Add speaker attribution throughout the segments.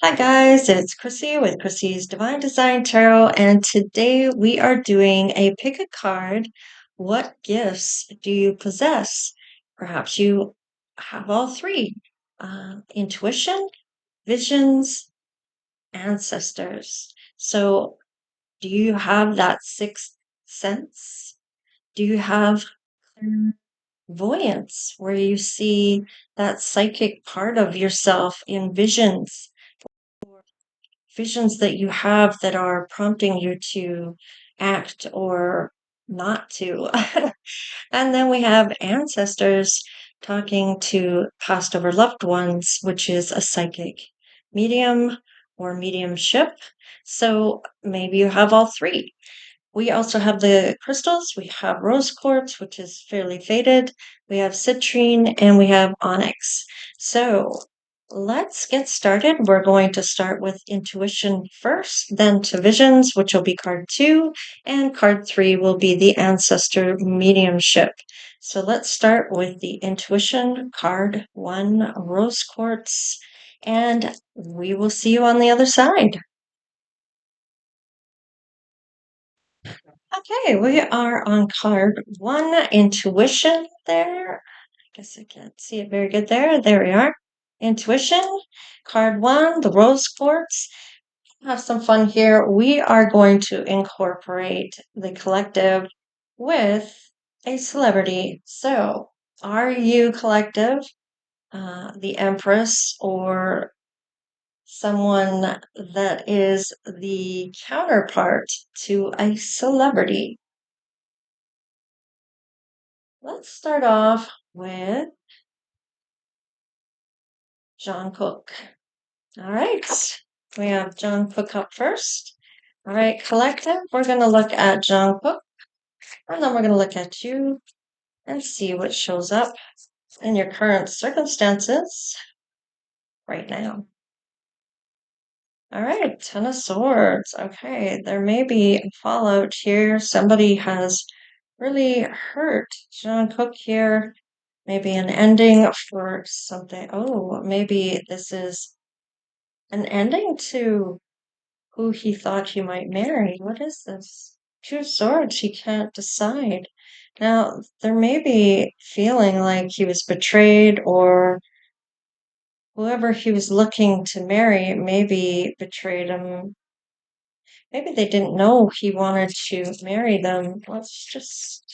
Speaker 1: Hi guys, it's Chrissy with Chrissy's Divine Design Tarot, and today we are doing a pick a card. What gifts do you possess? Perhaps you have all three: intuition, visions, ancestors. So, do you have that sixth sense? Do you have clairvoyance where you see that psychic part of yourself in visions? Visions that you have that are prompting you to act or not to. And then we have ancestors talking to past over loved ones, which is a psychic medium or mediumship. So maybe you have all three. We also have the crystals. We have rose quartz, which is fairly faded. We have citrine and we have onyx. So let's get started. We're going to start with intuition first, then to visions, which will be card 2, and card 3 will be the ancestor mediumship. So let's start with the intuition card 1, rose quartz, and we will see you on the other side. Okay, we are on card 1, intuition there. I guess I can't see it very good there. There we are. Intuition, card 1, the rose quartz. Have some fun here. We are going to incorporate the collective with a celebrity. So, are you collective, the Empress, or someone that is the counterpart to a celebrity? Let's start off with Jungkook. All right, we have Jungkook up first. All right, collective, we're going to look at Jungkook, and then we're going to look at you and see what shows up in your current circumstances right now. All right, Ten of Swords. Okay, there may be a fallout here. Somebody has really hurt Jungkook here. Maybe an ending for something. Oh, maybe this is an ending to who he thought he might marry. What is this? Two of Swords, he can't decide. Now, there may be feeling like he was betrayed, or whoever he was looking to marry maybe betrayed him. Maybe they didn't know he wanted to marry them. Let's just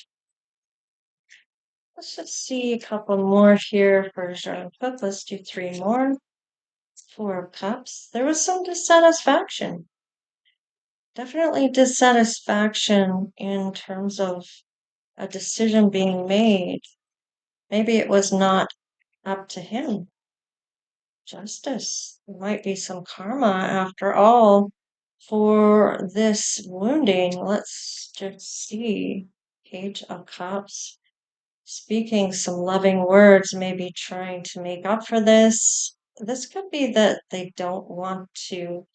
Speaker 1: see a couple more here for Jungkook. Let's do 3 more. 4 of Cups. There was some dissatisfaction. Definitely dissatisfaction in terms of a decision being made. Maybe it was not up to him. Justice. There might be some karma after all for this wounding. Let's just see. Page of Cups. Speaking some loving words, maybe trying to make up for this. This could be that they don't want to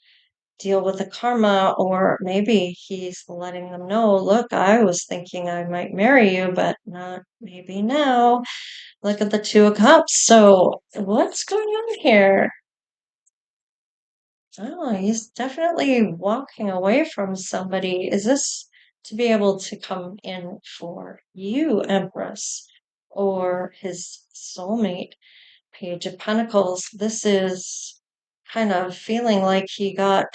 Speaker 1: deal with the karma, or maybe he's letting them know, look, I was thinking I might marry you, but not maybe now. Look at the 2 of Cups. So what's going on here? Oh, he's definitely walking away from somebody. Is this to be able to come in for you, Empress, or his soulmate? Page of Pentacles. This is kind of feeling like he got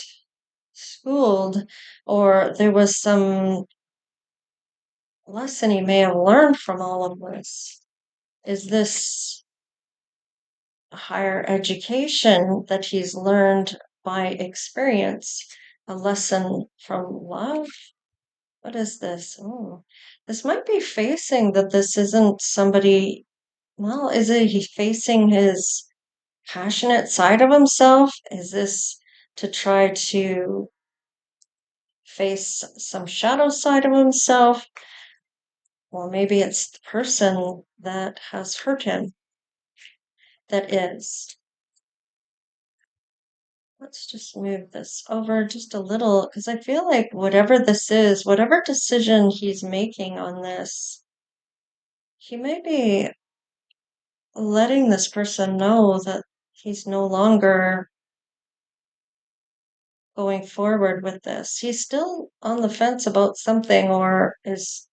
Speaker 1: schooled, or there was some lesson he may have learned from all of this. Is this a higher education that he's learned by experience? A lesson from love? What is this? Oh, this might be facing that this isn't somebody. Well, is it he facing his passionate side of himself? Is this to try to face some shadow side of himself? Or maybe it's the person that has hurt him that is. Let's just move this over just a little, because I feel like whatever this is, whatever decision he's making on this, he may be letting this person know that he's no longer going forward with this. He's still on the fence about something or is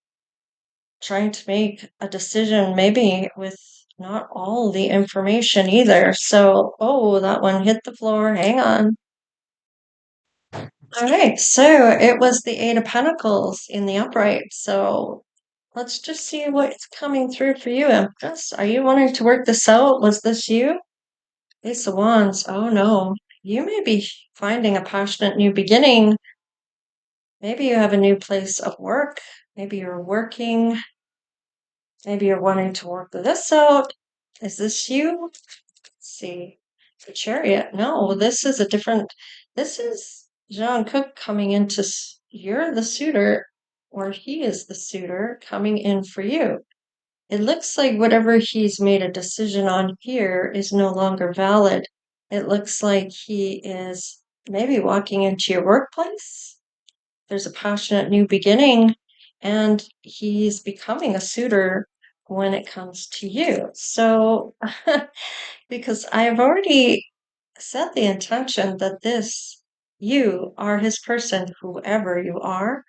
Speaker 1: trying to make a decision, maybe with not all the information either. So, oh, that one hit the floor. Hang on. All right, so it was the Eight of Pentacles in the upright. So let's just see what's coming through for you, Empress. Are you wanting to work this out? Was this you? Ace of Wands. Oh no. You may be finding a passionate new beginning. Maybe you have a new place of work. Maybe you're working. Maybe you're wanting to work this out. Is this you? Let's see. The Chariot. No, this is a different. This is Jungkook coming into. You're the suitor, or he is the suitor coming in for you. It looks like whatever he's made a decision on here is no longer valid. It looks like he is maybe walking into your workplace. There's a passionate new beginning, and he's becoming a suitor when it comes to you. So, because I've already set the intention that you are his person, whoever you are.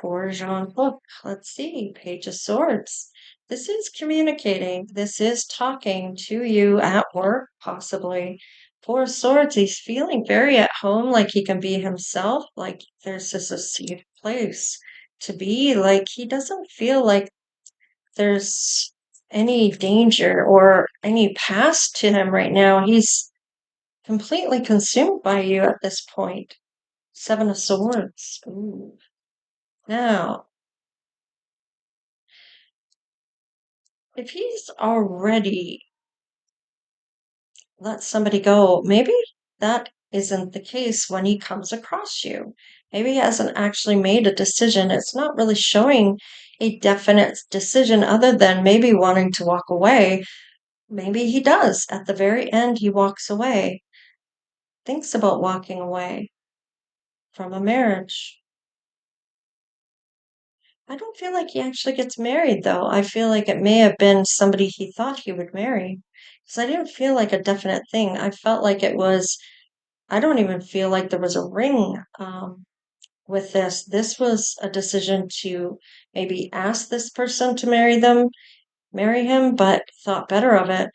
Speaker 1: For Jean-Luc, let's see, Page of Swords. This is communicating. This is talking to you at work, possibly. Four of Swords, he's feeling very at home, like he can be himself, like there's just a safe place to be. Like he doesn't feel like there's any danger or any past to him right now. He's completely consumed by you at this point. Seven of Swords. Ooh. Now, if he's already let somebody go, maybe that isn't the case when he comes across you. Maybe he hasn't actually made a decision. It's not really showing a definite decision other than maybe wanting to walk away. Maybe he does. At the very end, he walks away, thinks about walking away from a marriage. I don't feel like he actually gets married, though. I feel like it may have been somebody he thought he would marry. Because I didn't feel like a definite thing. I felt like it was, I don't even feel like there was a ring with this. This was a decision to maybe ask this person to marry him, but thought better of it.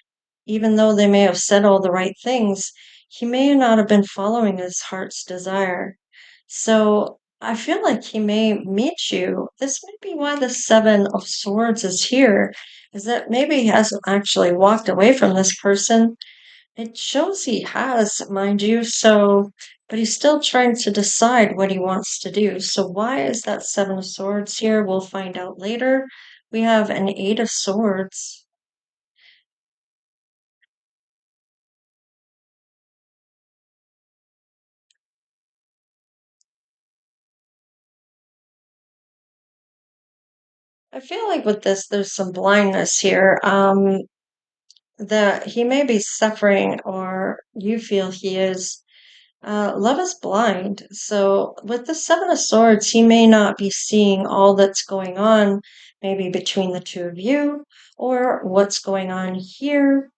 Speaker 1: Even though they may have said all the right things, he may not have been following his heart's desire. So I feel like he may meet you. This may be why the Seven of Swords is here, is that maybe he hasn't actually walked away from this person. It shows he has, mind you, so, but he's still trying to decide what he wants to do. So why is that Seven of Swords here? We'll find out later. We have an Eight of Swords. I feel like with this, there's some blindness here. That he may be suffering, or you feel he is. Love is blind. So with the Seven of Swords, he may not be seeing all that's going on, maybe between the two of you, or what's going on here.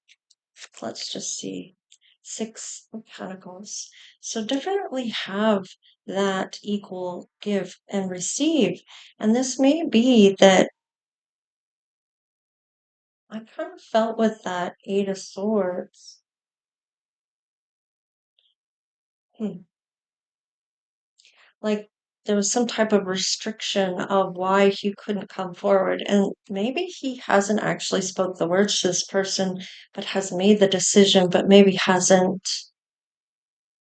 Speaker 1: Let's just see. Six of Pentacles. So definitely have that equal give and receive. And this may be that I kind of felt with that Eight of Swords. Like there was some type of restriction of why he couldn't come forward. And maybe he hasn't actually spoke the words to this person, but has made the decision, but maybe hasn't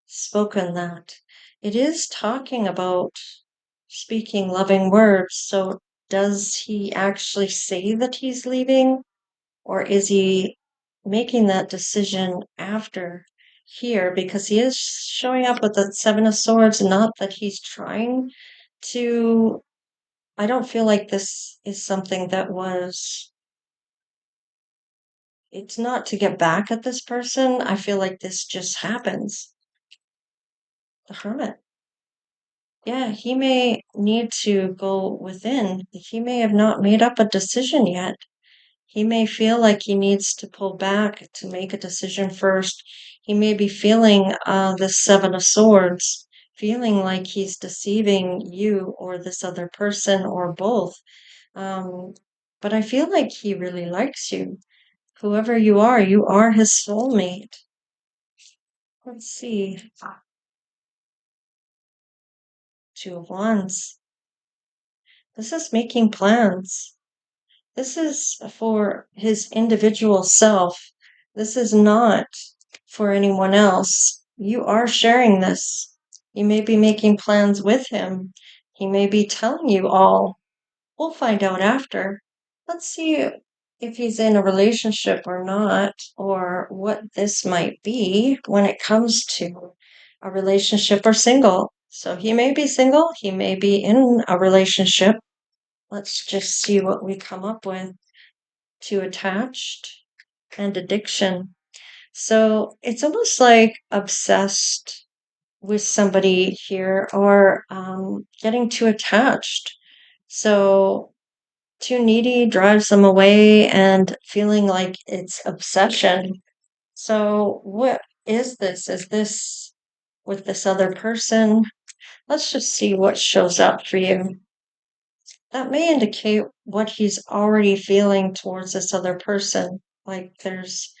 Speaker 1: spoken that. It is talking about speaking loving words. So does he actually say that he's leaving? Or is he making that decision after here? Because he is showing up with the Seven of Swords, not that he's trying to. I don't feel like this is something that was. It's not to get back at this person. I feel like this just happens. The Hermit. Yeah, he may need to go within. He may have not made up a decision yet. He may feel like he needs to pull back to make a decision first. He may be feeling the Seven of Swords, feeling like he's deceiving you or this other person or both. Um, but I feel like he really likes you. Whoever you are his soulmate. Let's see. Two of Wands. This is making plans. This is for his individual self. This is not for anyone else. You are sharing this. You may be making plans with him. He may be telling you all. We'll find out after. Let's see if he's in a relationship or not, or what this might be when it comes to a relationship or single. So he may be single, he may be in a relationship. Let's just see what we come up with. Too attached and addiction. So it's almost like obsessed with somebody here or getting too attached. So too needy drives them away and feeling like it's obsession. So what is this? Is this with this other person? Let's just see what shows up for you. That may indicate what he's already feeling towards this other person. Like there's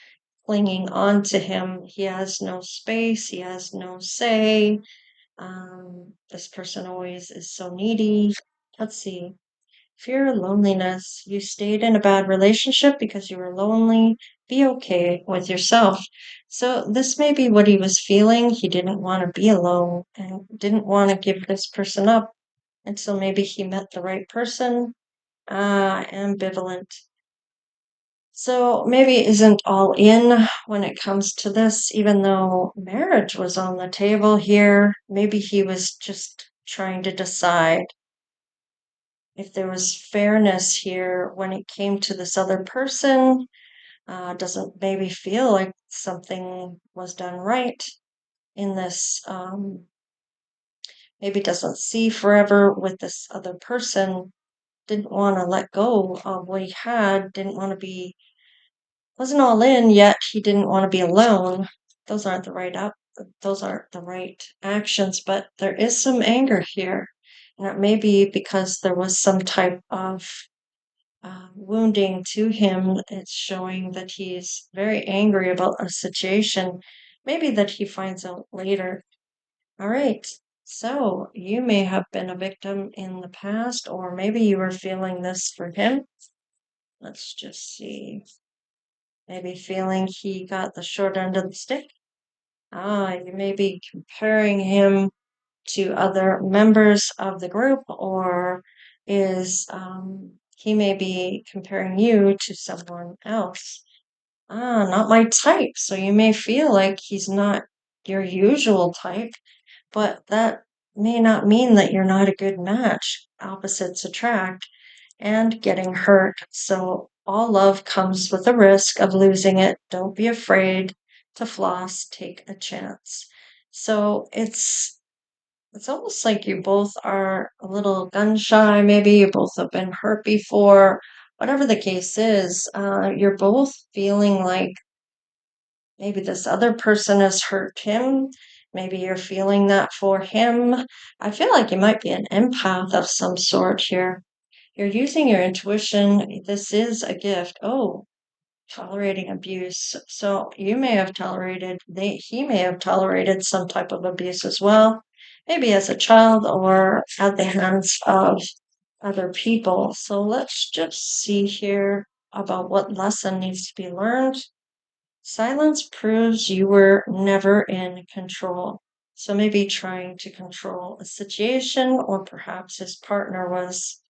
Speaker 1: clinging on to him. He has no space. He has no say. This person always is so needy. Let's see. Fear, loneliness. You stayed in a bad relationship because you were lonely. Be okay with yourself. So this may be what he was feeling. He didn't want to be alone and didn't want to give this person up until maybe he met the right person. Ambivalent. So maybe isn't all in when it comes to this, even though marriage was on the table here. Maybe he was just trying to decide if there was fairness here when it came to this other person. Doesn't maybe feel like something was done right in this. Maybe doesn't see forever with this other person. Didn't want to let go of what he had. Didn't want to be wasn't all in, yet he didn't want to be alone. Those aren't the right those aren't the right actions, but there is some anger here. And it may be because there was some type of wounding to him. It's showing that he's very angry about a situation, maybe that he finds out later. All right. So you may have been a victim in the past, or maybe you were feeling this for him. Let's just see. Maybe feeling he got the short end of the stick. You may be comparing him to other members of the group, or is he may be comparing you to someone else. Not my type. So you may feel like he's not your usual type, but that may not mean that you're not a good match. Opposites attract and getting hurt. So all love comes with a risk of losing it. Don't be afraid to floss, take a chance. So it's almost like you both are a little gun shy, maybe you both have been hurt before. Whatever the case is, you're both feeling like maybe this other person has hurt him. Maybe you're feeling that for him. I feel like you might be an empath of some sort here. You're using your intuition. This is a gift. Oh, tolerating abuse. So you may have he may have tolerated some type of abuse as well, maybe as a child or at the hands of other people. So let's just see here about what lesson needs to be learned. Silence proves you were never in control. So maybe trying to control a situation, or perhaps his partner was.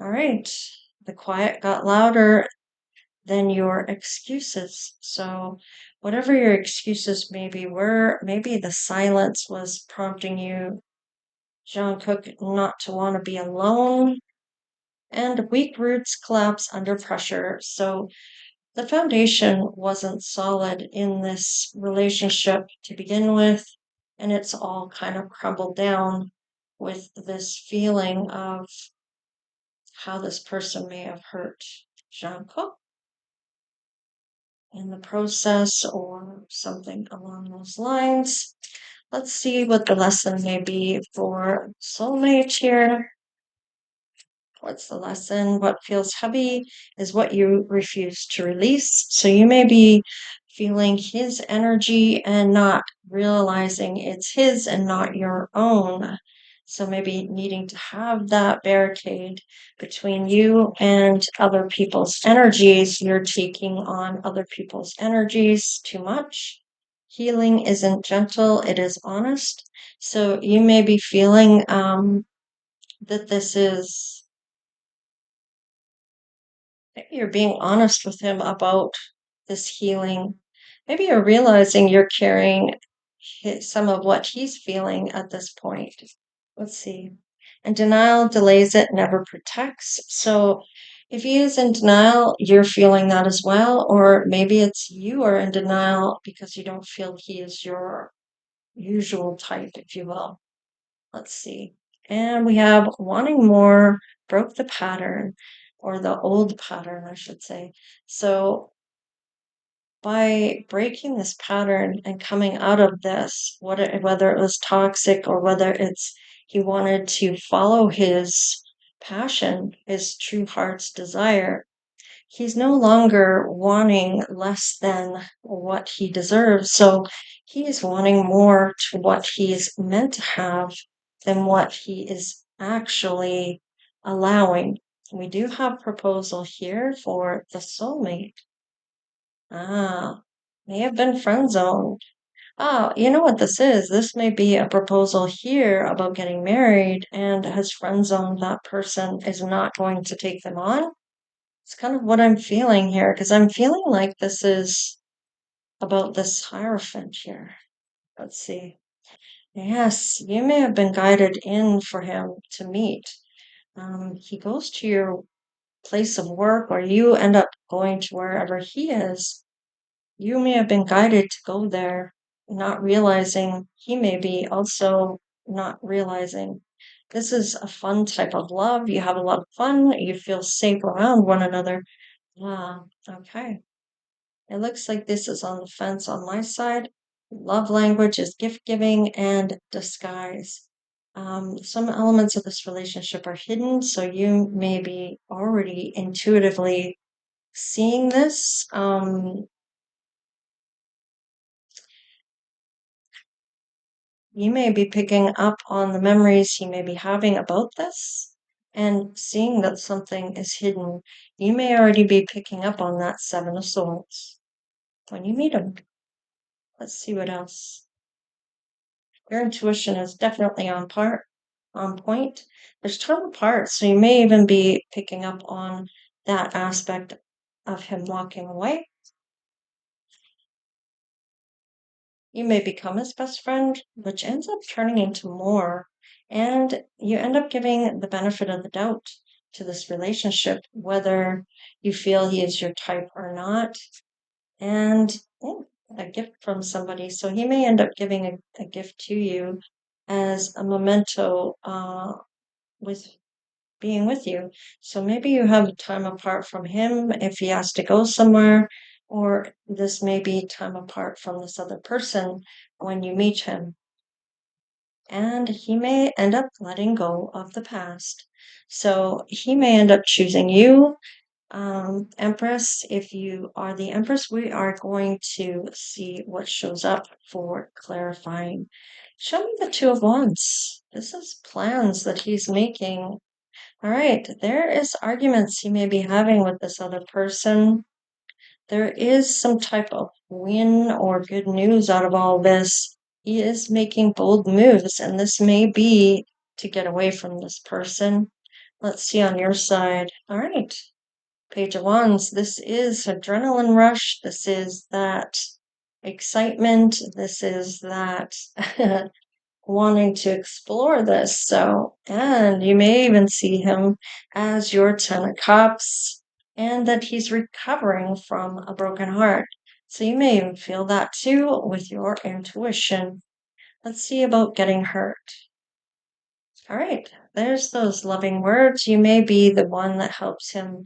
Speaker 1: All right. The quiet got louder than your excuses. So, whatever your excuses maybe were, maybe the silence was prompting you, Jungkook, not to want to be alone. And weak roots collapse under pressure. So, the foundation wasn't solid in this relationship to begin with, and it's all kind of crumbled down with this feeling of how this person may have hurt Jungkook in the process or something along those lines. Let's see what the lesson may be for soulmate here. What's the lesson? What feels heavy is what you refuse to release. So you may be feeling his energy and not realizing it's his and not your own. So maybe needing to have that barricade between you and other people's energies. You're taking on other people's energies too much. Healing isn't gentle, it is honest. So you may be feeling that this is maybe you're being honest with him about this healing. Maybe you're realizing you're carrying some of what he's feeling at this point. Let's see. And denial delays it, never protects. So if he is in denial, you're feeling that as well. Or maybe it's you are in denial because you don't feel he is your usual type, if you will. Let's see. And we have wanting more, broke the pattern, or the old pattern, I should say. So by breaking this pattern and coming out of this, whether it was toxic or whether it's he wanted to follow his passion, his true heart's desire, he's no longer wanting less than what he deserves. So he is wanting more to what he's meant to have than what he is actually allowing. We do have proposal here for the soulmate. Ah, may have been friend zoned. Ah, you know what this is? This may be a proposal here about getting married and has friend zoned that person is not going to take them on. It's kind of what I'm feeling here because I'm feeling like this is about this Hierophant here. Let's see. Yes, you may have been guided in for him to meet. He goes to your place of work, or you end up going to wherever he is. You may have been guided to go there, not realizing he may be also not realizing. This is a fun type of love. You have a lot of fun. You feel safe around one another. Ah, okay. It looks like this is on the fence on my side. Love language is gift giving and disguise. Some elements of this relationship are hidden, so you may be already intuitively seeing this. You may be picking up on the memories he may be having about this and seeing that something is hidden. You may already be picking up on that Seven of Swords when you meet him. Let's see what else. Your intuition is definitely on point. There's 12 parts, so you may even be picking up on that aspect of him walking away. You may become his best friend, which ends up turning into more, and you end up giving the benefit of the doubt to this relationship, whether you feel he is your type or not. And a gift from somebody. So he may end up giving a gift to you as a memento with being with you. So maybe you have time apart from him if he has to go somewhere, or this may be time apart from this other person when you meet him. And he may end up letting go of the past. So he may end up choosing you. Empress, if you are the Empress, we are going to see what shows up for clarifying. Show me the Two of Wands. This is plans that he's making. All right, there is arguments he may be having with this other person. There is some type of win or good news out of all this. He is making bold moves, and this may be to get away from this person. Let's see on your side. All right. Page of Wands, this is adrenaline rush. This is that excitement. This is that wanting to explore this. So, and you may even see him as your Ten of Cups and that he's recovering from a broken heart. So you may even feel that too with your intuition. Let's see about getting hurt. All right, there's those loving words. You may be the one that helps him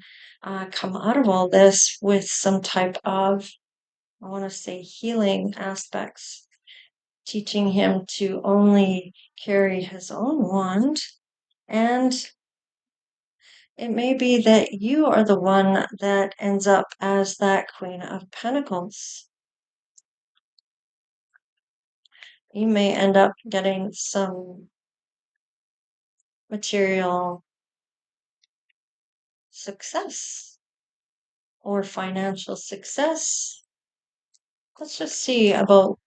Speaker 1: come out of all this with some type of, I want to say, healing aspects. teaching him to only carry his own wand. And it may be that you are the one that ends up as that Queen of Pentacles. You may end up getting some material success or financial success. Let's just see about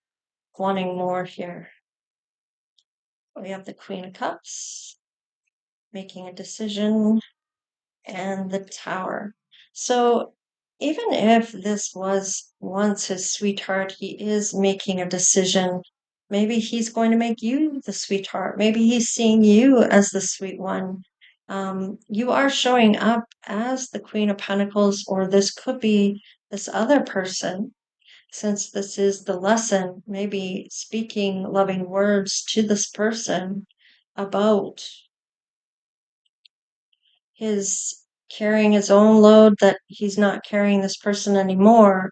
Speaker 1: wanting more here. We have the Queen of Cups, making a decision, and the Tower. So even if this was once his sweetheart, he is making a decision. Maybe he's going to make you the sweetheart. Maybe he's seeing you as the sweet one. You are showing up as the Queen of Pentacles, or this could be this other person. Since this is the lesson, maybe speaking loving words to this person about his carrying his own load, that he's not carrying this person anymore,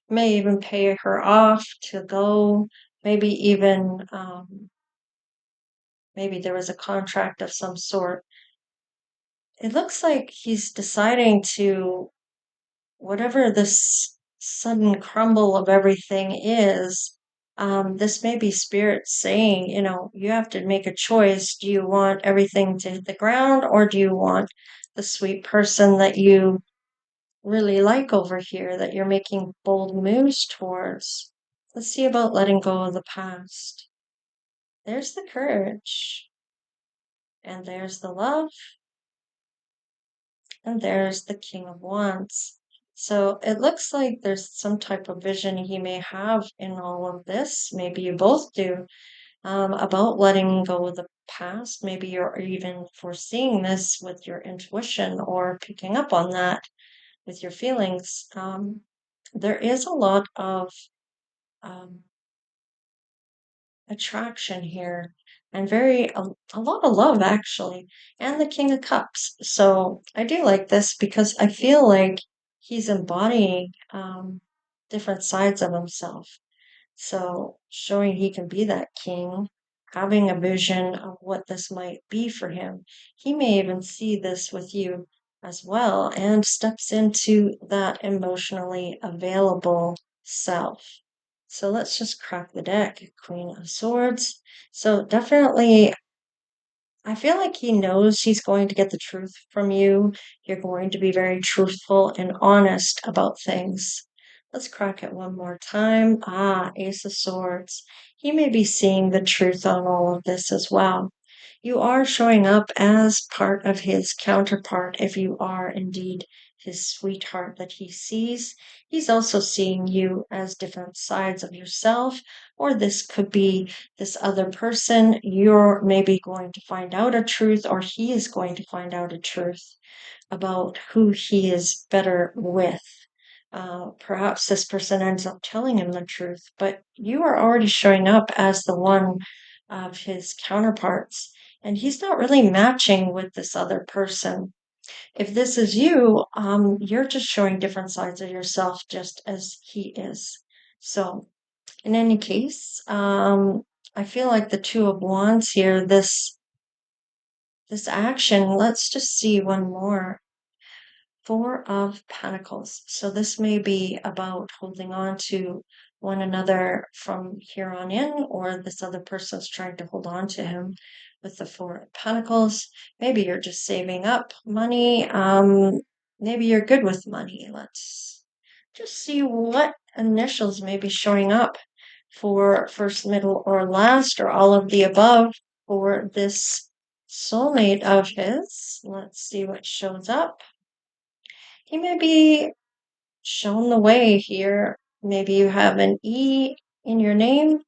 Speaker 1: may even pay her off to go, maybe even, maybe there was a contract of some sort. It looks like he's deciding to, whatever this sudden crumble of everything is, this may be spirit saying, you know, you have to make a choice. Do you want everything to hit the ground, or do you want the sweet person that you really like over here, that you're making bold moves towards? Let's see about letting go of the past. There's the courage, and there's the love, and there's the King of Wands. So it looks like there's some type of vision he may have in all of this. Maybe you both do, about letting go of the past. Maybe you're even foreseeing this with your intuition or picking up on that with your feelings. There is a lot of um, attraction here, and a lot of love actually, and the King of Cups. So I do like this because I feel like he's embodying different sides of himself. So showing he can be that king, having a vision of what this might be for him. He may even see this with you as well and steps into that emotionally available self. So let's just crack the deck. Queen of Swords. So definitely, I feel like he knows he's going to get the truth from you. You're going to be very truthful and honest about things. Let's crack it one more time. Ace of Swords. He may be seeing the truth on all of this as well. You are showing up as part of his counterpart if you are indeed his sweetheart that he sees. He's also seeing you as different sides of yourself, or this could be this other person. You're maybe going to find out a truth, or he is going to find out a truth about who he is better with. Perhaps this person ends up telling him the truth, but you are already showing up as the one of his counterparts, and he's not really matching with this other person. If this is you, you're just showing different sides of yourself just as he is. So in any case, I feel like the Two of Wands here, this action, let's just see one more. Four of Pentacles. So this may be about holding on to one another from here on in, or this other person's trying to hold on to him with the Four of Pentacles. Maybe you're just saving up money. Maybe you're good with money. Let's just see what initials may be showing up for first, middle, or last, or all of the above for this soulmate of his. Let's see what shows up. He may be shown the way here. Maybe you have an E in your name,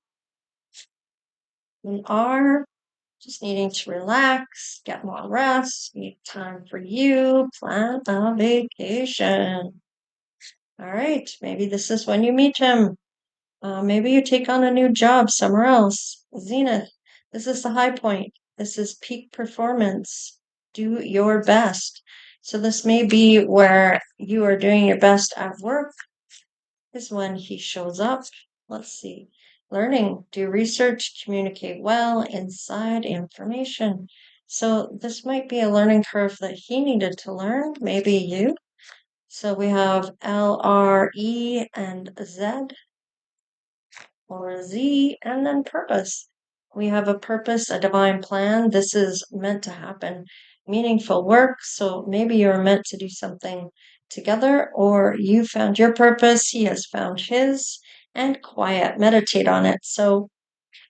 Speaker 1: an R, just needing to relax, get more rest, need time for you, plan a vacation. All right, maybe this is when you meet him. Maybe you take on a new job somewhere else. Zenith, this is the high point. This is peak performance. Do your best. So this may be where you are doing your best at work, is when he shows up. Let's see. learning, do research, communicate well, inside information. So this might be a learning curve that he needed to learn, maybe you. So we have L, R, E, and Z, or Z, and then purpose. We have a purpose, a divine plan. This is meant to happen. Meaningful work. So maybe you're meant to do something together, or you found your purpose, he has found his, and quiet, meditate on it. So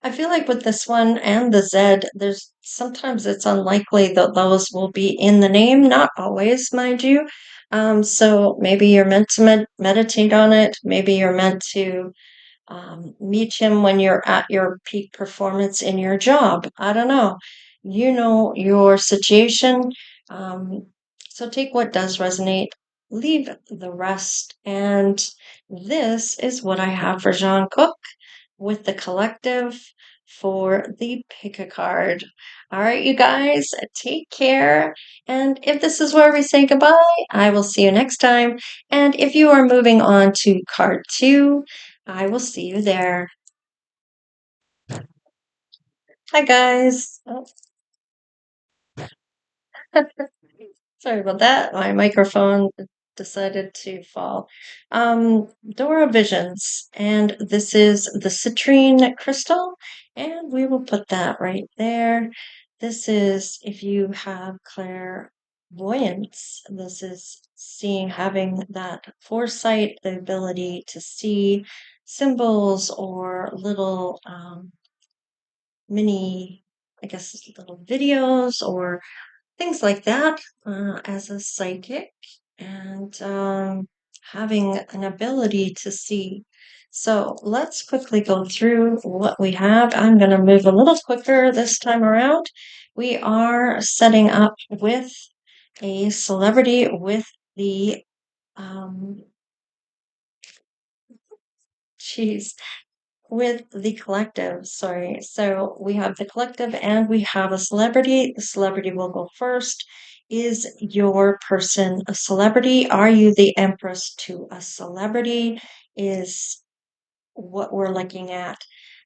Speaker 1: I feel like with this one and the Z, there's sometimes it's unlikely that those will be in the name, not always, mind you. So maybe you're meant to meditate on it. Maybe you're meant to meet him when you're at your peak performance in your job. I don't know. You know your situation. Um, so take what does resonate, leave the rest. And this is what I have for Jungkook with the collective for the pick a card. All right, you guys, take care. And if this is where we say goodbye, I will see you next time. And if you are moving on to card 2, I will see you there. Hi, guys. Oh, sorry about that. My microphone decided to fall. Dora Visions, and this is the citrine crystal, and we will put that right there. This is if you have clairvoyance. This is seeing, having that foresight, the ability to see symbols or little mini, I guess, little videos or things like that as a psychic, and having an ability to see. So let's quickly go through what we have. I'm going to move a little quicker this time around. We are setting up with a celebrity with the, um, geez, with the collective. Sorry. So we have the collective and we have a celebrity. The celebrity will go first. Is your person a celebrity? Are you the empress to a celebrity? Is what we're looking at.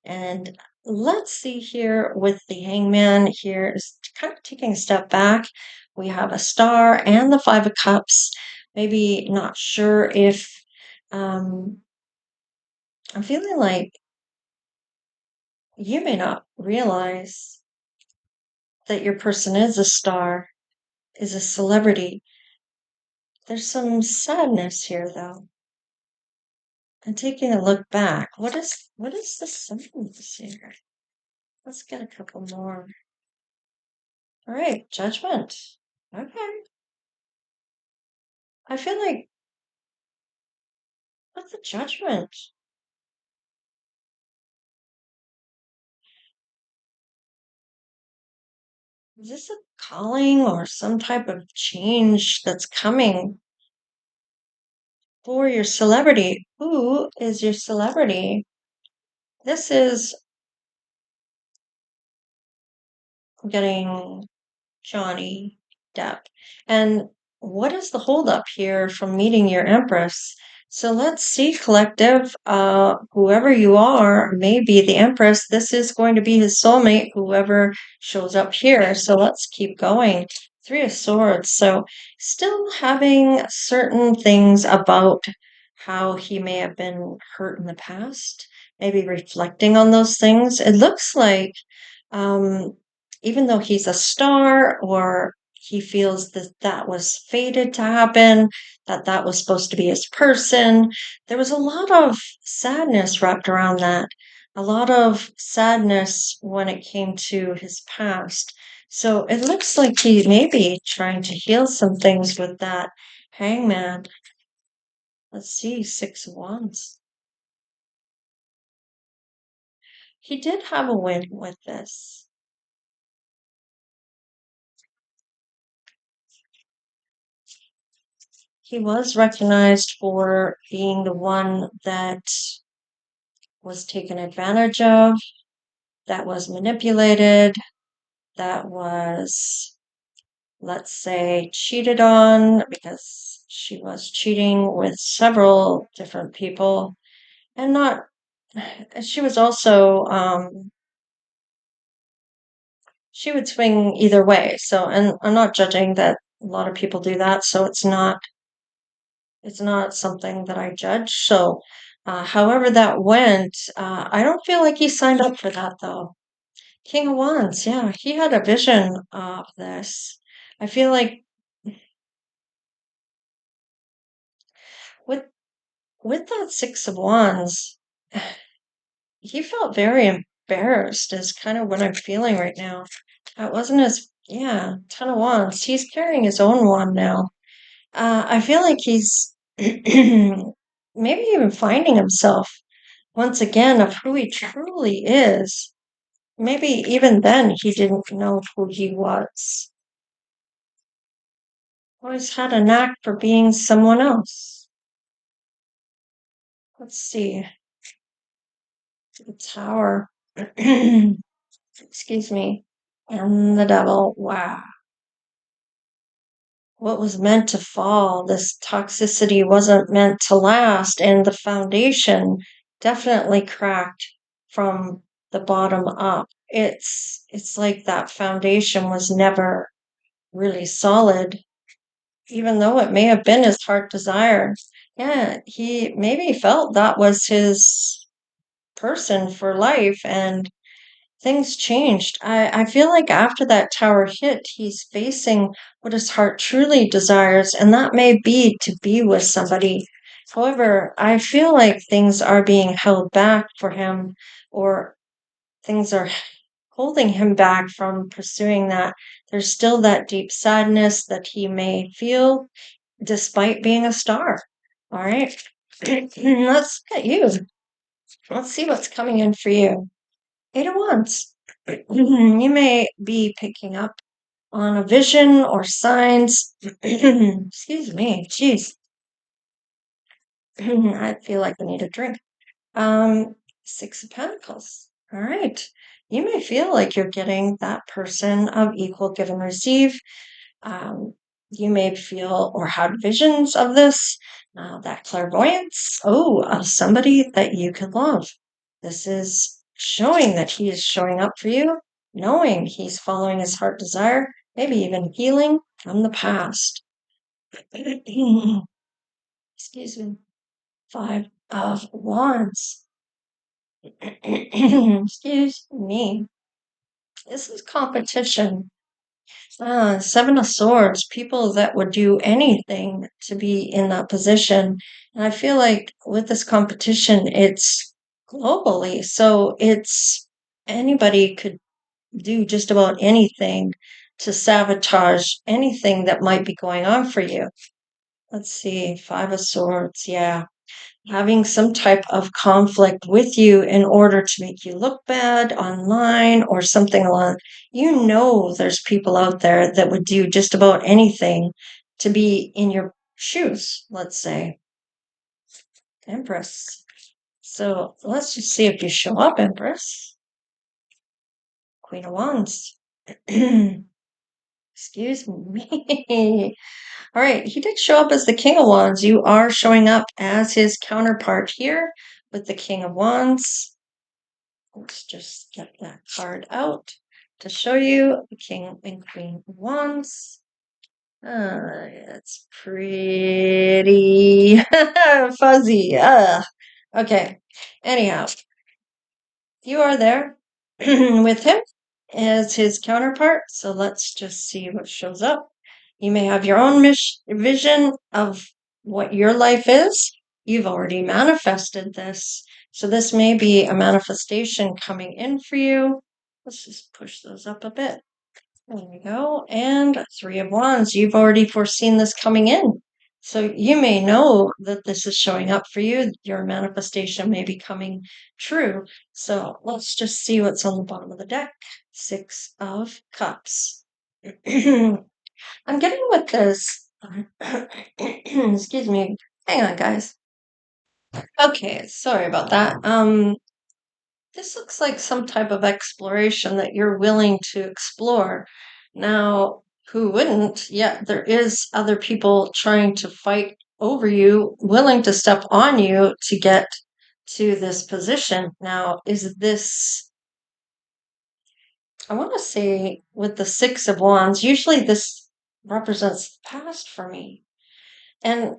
Speaker 1: And let's see here with the hangman. Here is kind of taking a step back. We have a star and the 5 of Cups. Maybe not sure if um, I'm feeling like you may not realize that your person is a star, is a celebrity. There's some sadness here, though. And taking a look back, what is the symbols here? Let's get a couple more. All right, judgment. Okay. I feel like what's the judgment? Is this a calling or some type of change that's coming for your celebrity? Who is your celebrity? This is getting Johnny Depp. And what is the holdup here from meeting your Empress? So let's see, collective. Whoever you are may be the Empress. This is going to be his soulmate, whoever shows up here. So let's keep going. 3 of Swords. So still having certain things about how he may have been hurt in the past, maybe reflecting on those things. It looks like um, even though he's a star, or he feels that that was fated to happen, that that was supposed to be his person, there was a lot of sadness wrapped around that, a lot of sadness when it came to his past. So it looks like he may be trying to heal some things with that hangman. Let's see, 6 of Wands. He did have a win with this. He was recognized for being the one that was taken advantage of, that was manipulated, that was, let's say, cheated on, because she was cheating with several different people, and not she was also she would swing either way. So, and I'm not judging that a lot of people do that, so it's not something that I judge. So, however that went, I don't feel like he signed up for that though. King of Wands, yeah, he had a vision of this. I feel like with with that Six of Wands, he felt very embarrassed, is kind of what I'm feeling right now. That wasn't his, yeah, Ten of Wands. He's carrying his own wand now. I feel like he's maybe even finding himself once again of who he truly is. Maybe even then he didn't know who he was. Always had a knack for being someone else. Let's see. The Tower. Excuse me. And the Devil. Wow. What was meant to fall, this toxicity wasn't meant to last, and the foundation definitely cracked from the bottom up. It's like that foundation was never really solid, even though it may have been his heart desire. Yeah, he maybe felt that was his person for life, and things changed. I feel like after that tower hit, he's facing what his heart truly desires, and that may be to be with somebody. However, I feel like things are being held back for him, or things are holding him back from pursuing that. There's still that deep sadness that he may feel despite being a star. All right, let's look at you. Let's see what's coming in for you. Eight of Wands. You may be picking up on a vision or signs. Excuse me, jeez. I feel like I need a drink. Six of Pentacles. All right. You may feel like you're getting that person of equal give and receive. Um, you may feel or have visions of this, that clairvoyance, of somebody that you could love. This is showing that he is showing up for you, knowing he's following his heart desire, maybe even healing from the past. Excuse me. Five of Wands. Excuse me. This is competition. Seven of Swords, people that would do anything to be in that position. And I feel like with this competition, it's globally. So it's anybody could do just about anything to sabotage anything that might be going on for you. Let's see, Five of Swords. Yeah, having some type of conflict with you in order to make you look bad online or something along. You know, there's people out there that would do just about anything to be in your shoes, let's say. Empress. So let's just see if you show up, Empress. Queen of Wands. Excuse me. All right, he did show up as the King of Wands. You are showing up as his counterpart here with the King of Wands. Let's just get that card out to show you the King and Queen of Wands. It's pretty fuzzy. Okay, anyhow, you are there with him as his counterpart. So let's just see what shows up. You may have your own vision of what your life is. You've already manifested this. So this may be a manifestation coming in for you. Let's just push those up a bit. There we go. And Three of Wands. You've already foreseen this coming in. So you may know that this is showing up for you. Your manifestation may be coming true. So let's just see what's on the bottom of the deck. Six of Cups. I'm getting with this. Excuse me. Hang on, guys. Okay, sorry about that. This looks like some type of exploration that you're willing to explore. Now, who wouldn't? Yeah, there is other people trying to fight over you, willing to step on you to get to this position. Now, is this, I want to say, with the Six of Wands, usually this represents the past for me. And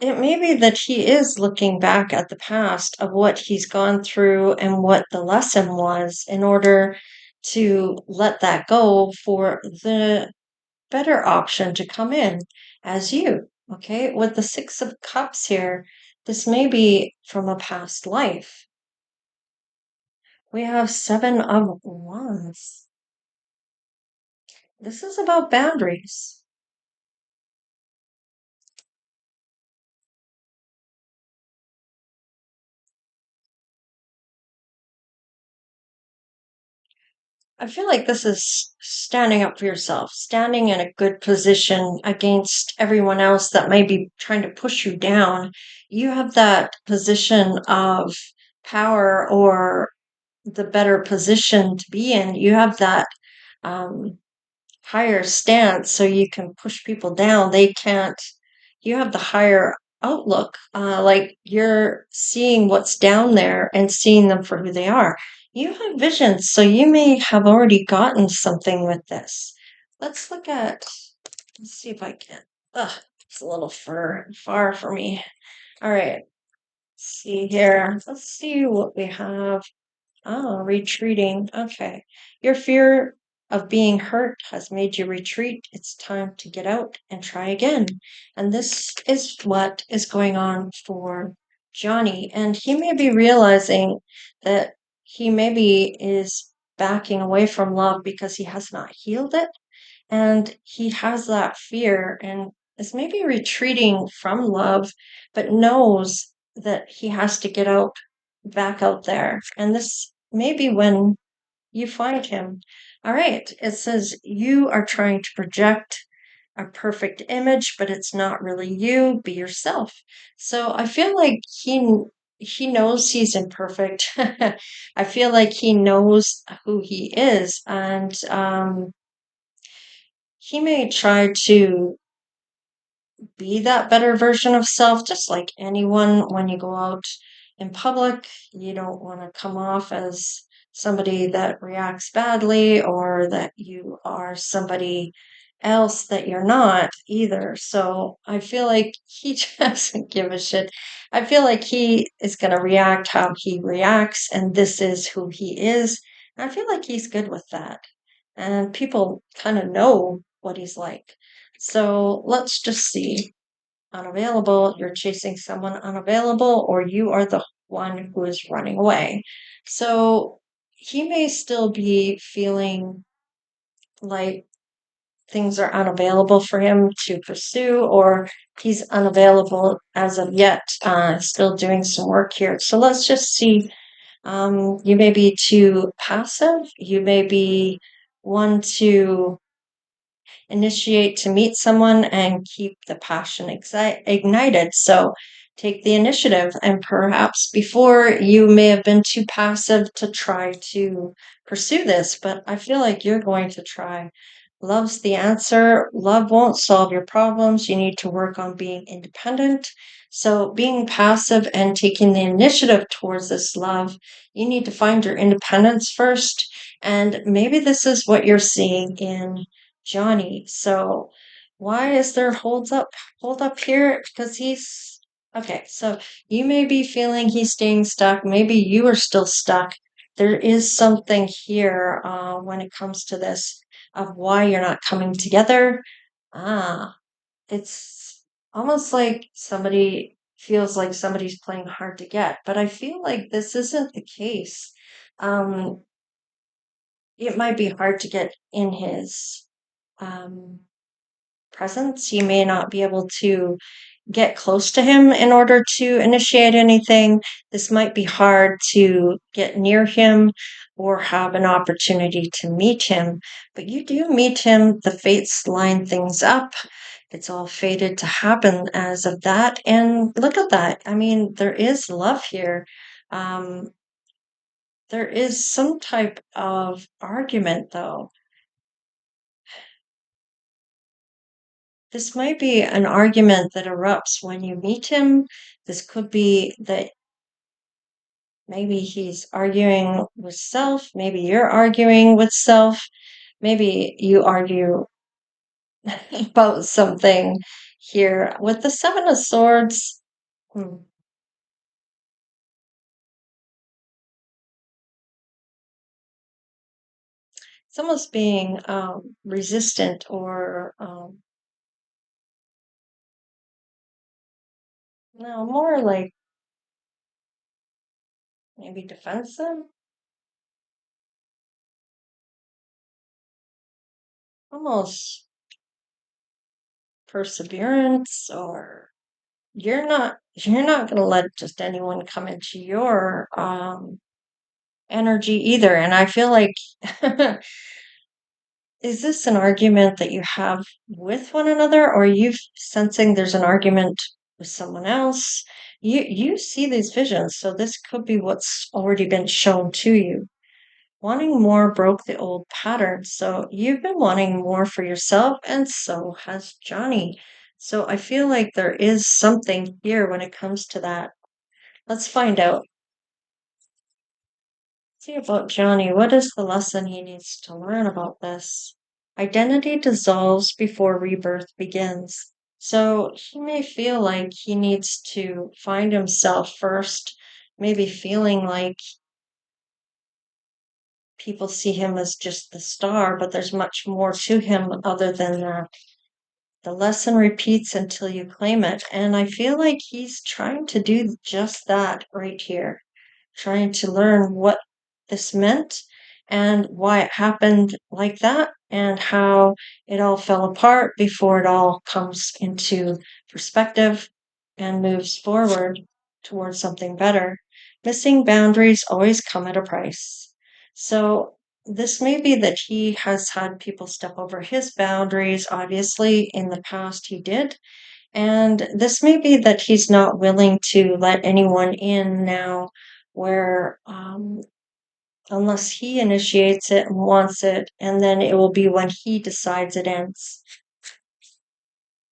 Speaker 1: it may be that he is looking back at the past of what he's gone through and what the lesson was in order to let that go for the better option to come in as you. Okay, with the Six of Cups here, this may be from a past life. We have Seven of Wands. This is about boundaries. I feel like this is standing up for yourself, standing in a good position against everyone else that may be trying to push you down. You have that position of power or the better position to be in. You have that um, higher stance so you can push people down. They can't, you have the higher outlook. Like you're seeing what's down there and seeing them for who they are. You have visions, so you may have already gotten something with this. Let's look at, let's see if I can. Ugh, it's a little far for me. All right, let's see here. Let's see what we have. Oh, retreating. Okay. Your fear of being hurt has made you retreat. It's time to get out and try again. And this is what is going on for Johnny. And he may be realizing that he maybe is backing away from love because he has not healed it. And he has that fear and is maybe retreating from love, but knows that he has to get out back out there. And this may be when you find him. All right. It says you are trying to project a perfect image, but it's not really you. Be yourself. So I feel like he knows he's imperfect. I feel like he knows who he is, and he may try to be that better version of self, just like anyone. When you go out in public, you don't want to come off as somebody that reacts badly or that you are somebody else that you're not either. So I feel like he doesn't give a shit. I feel like he is going to react how he reacts, and this is who he is. And I feel like he's good with that. And people kind of know what he's like. So let's just see. Unavailable, you're chasing someone unavailable, or you are the one who is running away. So he may still be feeling like things are unavailable for him to pursue, or he's unavailable as of yet, still doing some work here. So let's just see. You may be too passive. You may be one to initiate to meet someone and keep the passion ignited. So take the initiative. And perhaps before you may have been too passive to try to pursue this, but I feel like you're going to try. Love's the answer. Love won't solve your problems. You need to work on being independent. So, being passive and taking the initiative towards this love, you need to find your independence first. And maybe this is what you're seeing in Johnny. So why is there hold up here? Because he's okay, so you may be feeling he's staying stuck. Maybe you are still stuck. There is something here when it comes to this of why you're not coming together. Ah, it's almost like somebody feels like somebody's playing hard to get, but I feel like this isn't the case. Um, it might be hard to get in his um, presence. You may not be able to get close to him in order to initiate anything. This might be hard to get near him or have an opportunity to meet him. But you do meet him, the fates line things up. It's all fated to happen as of that. And look at that. I mean, there is love here. Um, there is some type of argument, though. This might be an argument that erupts when you meet him. This could be that maybe he's arguing with self, maybe you're arguing with self, maybe you argue about something here. With the Seven of Swords, hmm, it's almost being resistant or no, more like maybe defensive, almost perseverance, or you're not going to let just anyone come into your energy either. And I feel like is this an argument that you have with one another, or are you sensing there's an argument with someone else? You see these visions, so this could be what's already been shown to you. Wanting more broke the old pattern. So you've been wanting more for yourself, and so has Johnny. So I feel like there is something here when it comes to that. Let's find out. See about Johnny. What is the lesson he needs to learn about this? Identity dissolves before rebirth begins. So he may feel like he needs to find himself first, maybe feeling like people see him as just the star, but there's much more to him other than that. The lesson repeats until you claim it. And I feel like he's trying to do just that right here, trying to learn what this meant and why it happened like that and how it all fell apart before it all comes into perspective and moves forward towards something better. Missing boundaries always come at a price. So this may be that he has had people step over his boundaries. Obviously, in the past, he did. And this may be that he's not willing to let anyone in now, where unless he initiates it and wants it, and then it will be when he decides it ends.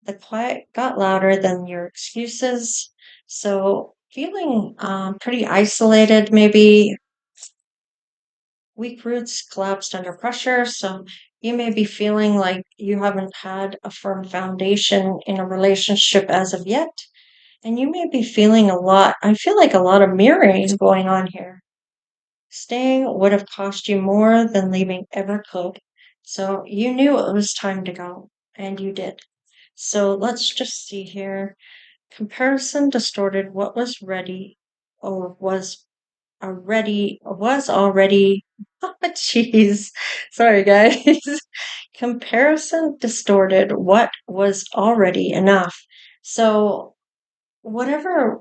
Speaker 1: The quiet got louder than your excuses. So, feeling pretty isolated, maybe weak roots collapsed under pressure. So, you may be feeling like you haven't had a firm foundation in a relationship as of yet. And you may be feeling I feel like a lot of mirroring is going on here. Staying would have cost you more than leaving ever could. So you knew it was time to go, and you did. So let's just see here. Comparison distorted what was ready or was already oh, jeez. Sorry guys. Comparison distorted what was already enough. So whatever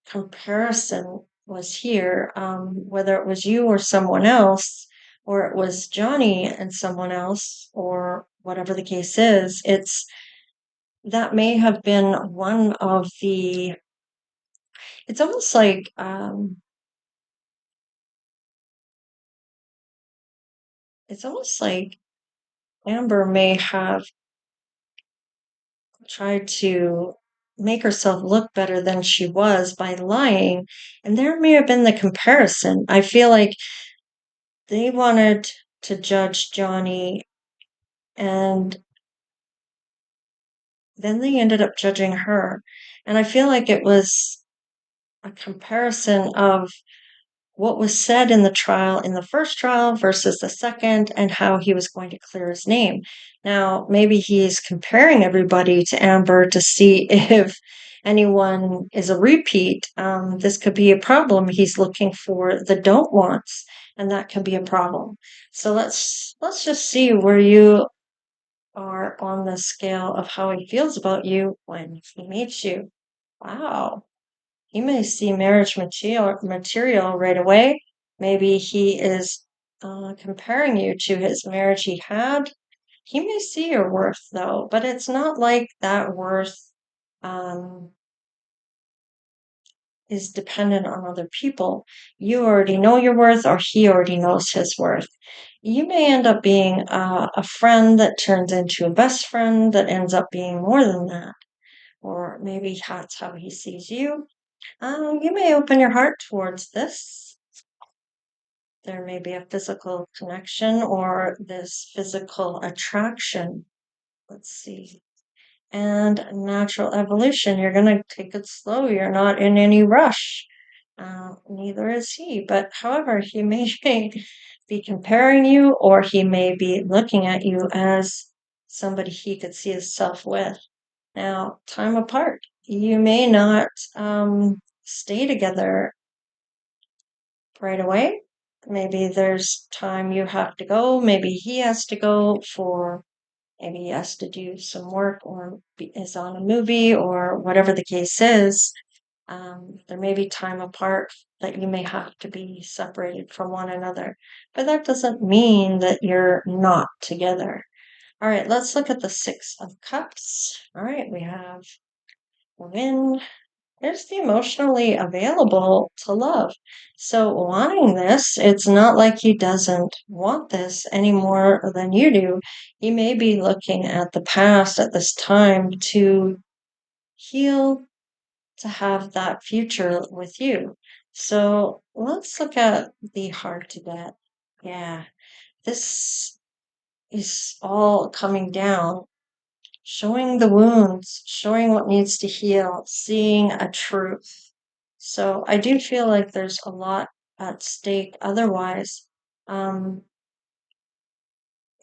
Speaker 1: comparison was here, whether it was you or someone else, or it was Johnny and someone else, or whatever the case is, that may have been one of the, it's almost like, it's almost like Amber may have tried to make herself look better than she was by lying. And there may have been the comparison. I feel like they wanted to judge Johnny, and then they ended up judging her. And I feel like it was a comparison of what was said in the trial, in the first trial versus the second, and how he was going to clear his name. Now, maybe he's comparing everybody to Amber to see if anyone is a repeat. This could be a problem. He's looking for the don't wants, and that can be a problem. So let's just see where you are on the scale of how he feels about you when he meets you. Wow. He may see marriage material right away. Maybe he is comparing you to his marriage he had. He may see your worth though, but it's not like that worth um, is dependent on other people. You already know your worth, or he already knows his worth. You may end up being a friend that turns into a best friend that ends up being more than that. Or maybe that's how he sees you. You may open your heart towards this. there may be a physical connection or this physical attraction. Let's see. And natural evolution, you're going to take it slow. You're not in any rush. Neither is he. But however, he may be comparing you, or he may be looking at you as somebody he could see himself with. Now, time apart. You may not stay together right away. Maybe there's time you have to go. Maybe he has to go for, maybe he has to do some work or is on a movie or whatever the case is. There may be time apart that you may have to be separated from one another, but that doesn't mean that you're not together. All right, let's look at the Six of Cups. All right, we have the Wind. There's the emotionally available to love. So wanting this, it's not like he doesn't want this any more than you do. He may be looking at the past at this time to heal, to have that future with you. So let's look at the hard to get. Yeah, this is all coming down, showing the wounds, showing what needs to heal, seeing a truth. So I do feel like there's a lot at stake. Otherwise, um,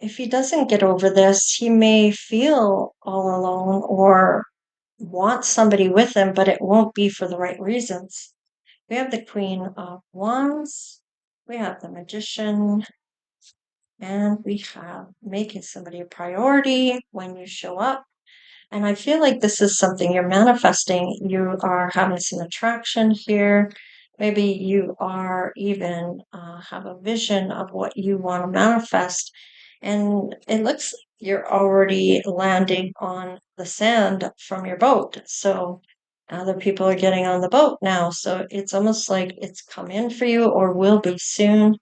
Speaker 1: if he doesn't get over this, he may feel all alone or want somebody with him, but it won't be for the right reasons. We have the Queen of Wands, we have the Magician, and we have making somebody a priority when you show up. And I feel like this is something you're manifesting. You are having some attraction here. Maybe you are even have a vision of what you want to manifest. And it looks like you're already landing on the sand from your boat. So other people are getting on the boat now. So it's almost like it's come in for you or will be soon.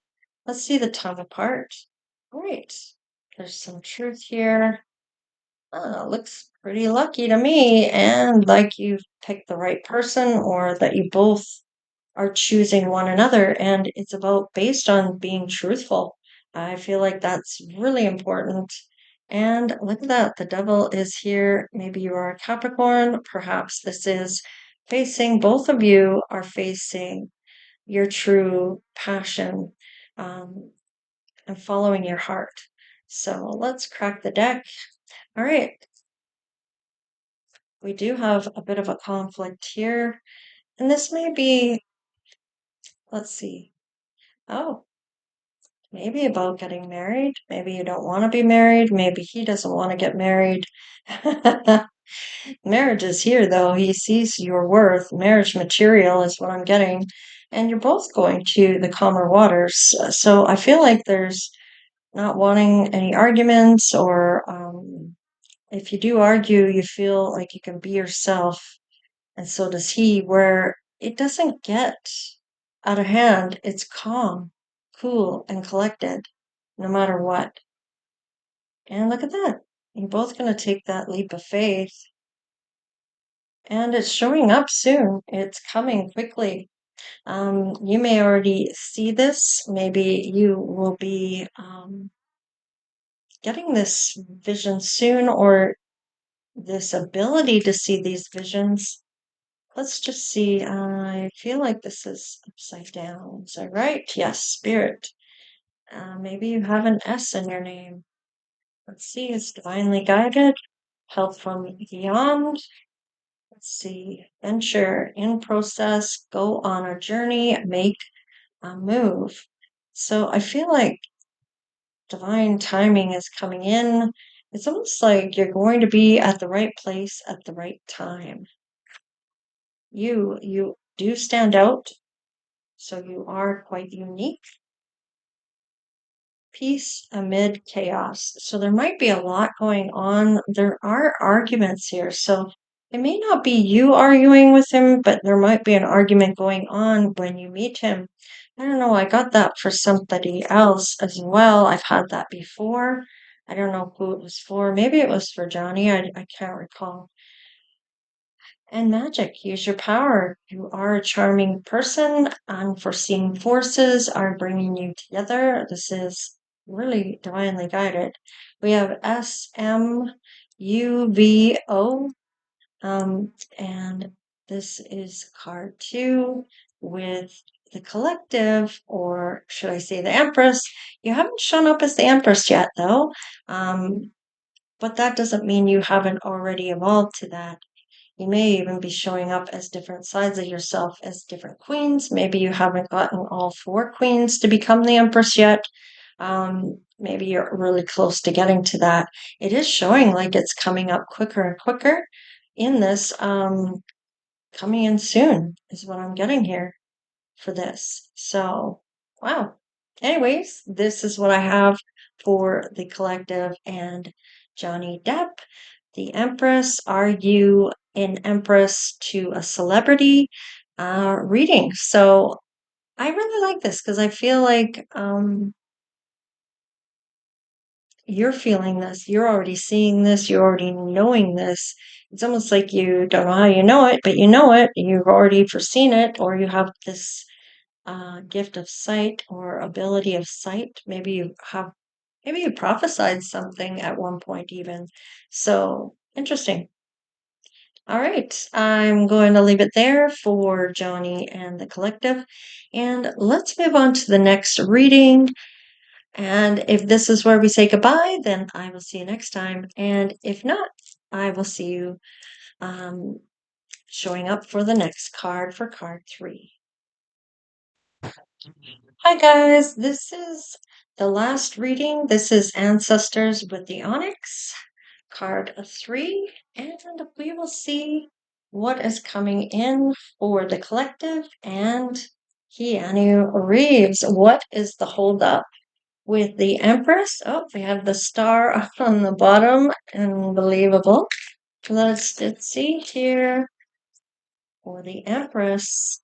Speaker 1: Let's see the time apart. All right. There's some truth here. Looks pretty lucky to me, and like you've picked the right person or that you both are choosing one another, and it's about based on being truthful. I feel like that's really important. And look at that, the devil is here. Maybe you are a Capricorn. Perhaps this is facing, both of you are facing your true passion and following your heart. So let's crack the deck. All right, we do have a bit of a conflict here. And this may be, let's see, oh, maybe about getting married. Maybe you don't want to be married. Maybe he doesn't want to get married. Marriage is here, though. He sees your worth. Marriage material is what I'm getting. And you're both going to the calmer waters. So I feel like there's not wanting any arguments, or if you do argue, you feel like you can be yourself. And so does he, where it doesn't get out of hand. It's calm, cool, and collected, no matter what. And look at that. You're both going to take that leap of faith. And it's showing up soon. It's coming quickly. You may already see this. Maybe you will be getting this vision soon, or this ability to see these visions. Let's just see. I feel like this is upside down. Is that right? Yes, spirit. Maybe you have an S in your name. Let's see. It's divinely guided. Help from beyond. Let's see. Venture in process. Go on a journey. Make a move. So I feel like divine timing is coming in. It's almost like you're going to be at the right place at the right time. You do stand out. So you are quite unique. Peace amid chaos. So there might be a lot going on. There are arguments here. So it may not be you arguing with him, but there might be an argument going on when you meet him. I don't know. I got that for somebody else as well. I've had that before. I don't know who it was for. Maybe it was for Johnny. I can't recall. and magic. Use your power. You are a charming person. Unforeseen forces are bringing you together. This is really divinely guided. We have SMUVO, and this is card 2 with the collective, or should I say the Empress. You haven't shown up as the Empress yet, though, but that doesn't mean you haven't already evolved to that. You may even be showing up as different sides of yourself, as different queens. Maybe you haven't gotten all 4 queens to become the Empress yet. Maybe you're really close to getting to that. It is showing like it's coming up quicker and quicker in this. Coming in soon is what I'm getting here for this. So, wow. Anyways, this is what I have for the collective and Johnny Depp. The Empress, are you an Empress to a celebrity reading? So I really like this because I feel like you're feeling this, you're already seeing this, you're already knowing this. It's almost like you don't know how you know it, but you know it, you've already foreseen it, or you have this gift of sight or ability of sight. Maybe you prophesied something at one point, even. So interesting. All right, I'm going to leave it there for Johnny and the collective. And let's move on to the next reading. And if this is where we say goodbye, then I will see you next time. And if not, I will see you um, showing up for the next card for card 3. Hi guys, this is the last reading. This is Ancestors with the Onyx, card 3, and we will see what is coming in for the collective and Keanu Reeves. What is the holdup with the Empress? Oh, we have the star on the bottom. Unbelievable. Let's see here for the Empress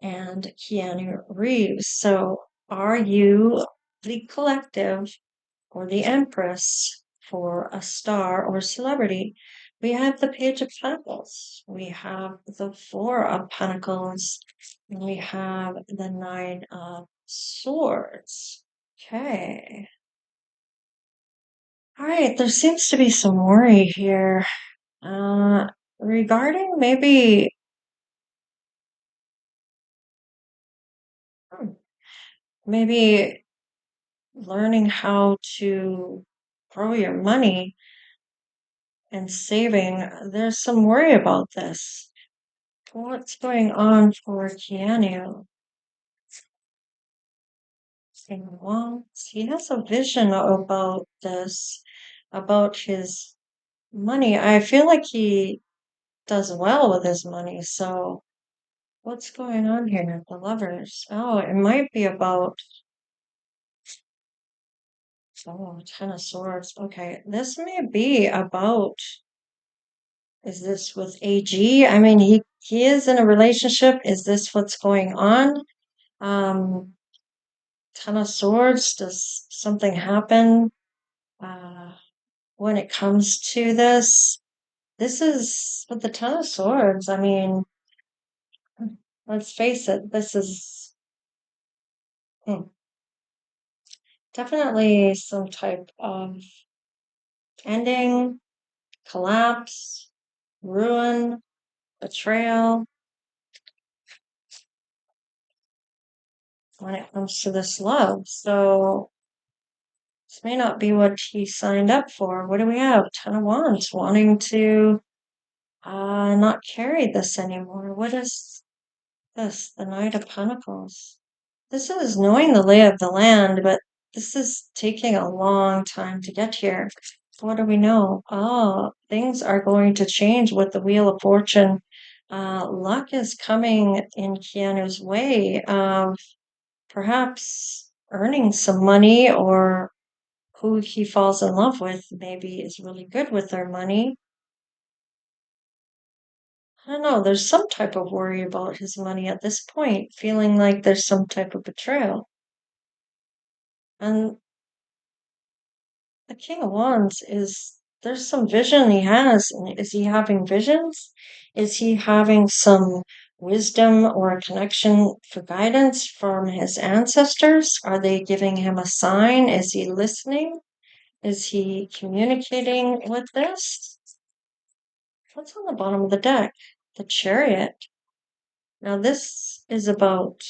Speaker 1: and Keanu Reeves. So, are you the collective or the Empress for a star or celebrity? We have the Page of Pentacles, we have the Four of Pentacles, and we have the Nine of Swords. Okay. All right, there seems to be some worry here. Regarding hmm, maybe learning how to grow your money and saving. There's some worry about this. What's going on for Keanu? He has a vision about this, about his money. I feel like he does well with his money. So what's going on here? The lovers. Oh, it might be about, oh, Ten of Swords. Okay, this may be about, is this with AG? I mean, he is in a relationship. Is this what's going on? Um, Ten of Swords, does something happen uh, when it comes to this? This is with the Ten of Swords. I mean, let's face it, this is hmm, definitely some type of ending, collapse, ruin, betrayal when it comes to this love. So this may not be what he signed up for. What do we have? Ten of Wands, wanting to not carry this anymore. What is this? The Knight of Pentacles. This is knowing the lay of the land, but this is taking a long time to get here. What do we know? Oh, things are going to change with the Wheel of Fortune. Luck is coming in Keanu's way of perhaps earning some money, or who he falls in love with maybe is really good with their money. I don't know, there's some type of worry about his money at this point, feeling like there's some type of betrayal. And the King of Wands is there's some vision he has. Is he having visions? Is he having some wisdom or a connection for guidance from his ancestors? Are they giving him a sign? Is he listening? Is he communicating with this? What's on the bottom of the deck? The Chariot. Now, this is about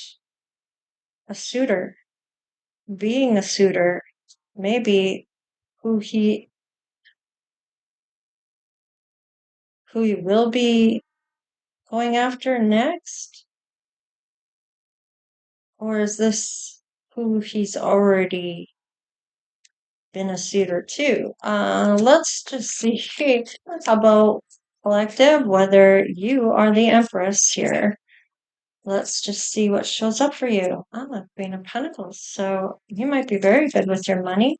Speaker 1: a suitor, being a suitor, maybe who he will be going after next? Or is this who he's already been a suitor to? Let's just see about collective, whether you are the Empress here. Let's just see what shows up for you. The Queen of Pentacles. So you might be very good with your money.